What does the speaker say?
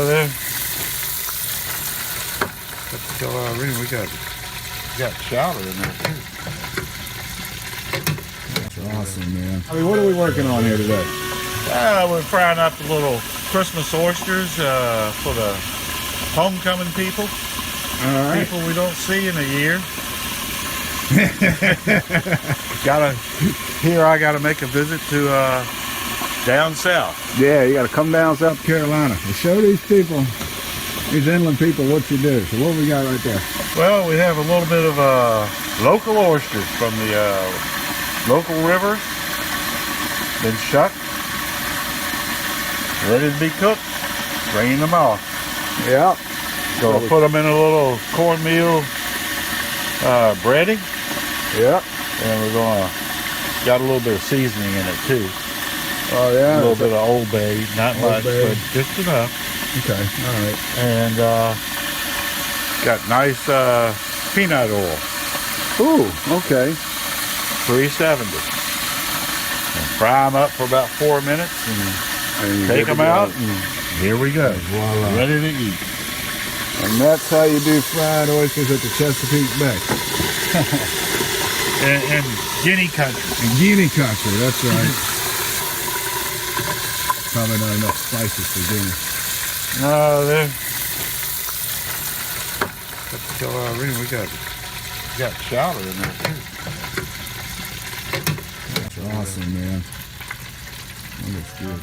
There. We got chowder in there too. That's awesome, man. I mean, what are we working on here today? We're frying up the little Christmas oysters for the homecoming people. All right. People we don't see in a year. I gotta make a visit to down south. Yeah, you got to come down South Carolina and show these people, these inland people, what you do. So what we got right there? Well, we have a little bit of local oysters from the local river. Been shucked, ready to be cooked. Drain them off. Yeah. So we'll put them in a little cornmeal breading. Yep. And we're gonna got a little bit of seasoning in it too. Oh yeah. A little bit of Old Bay, not much, Bay. but just enough. Okay. All right. And got nice peanut oil. Ooh. Okay. 370. And fry them up for about 4 minutes and take them out. And here we go. Voila. Ready to eat. And that's how you do fried oysters at the Chesapeake Bay. And Guinea country. In Guinea country, that's right. Probably not enough spices for Guinea. No, we got chowder in there too. That's awesome, man. That looks good.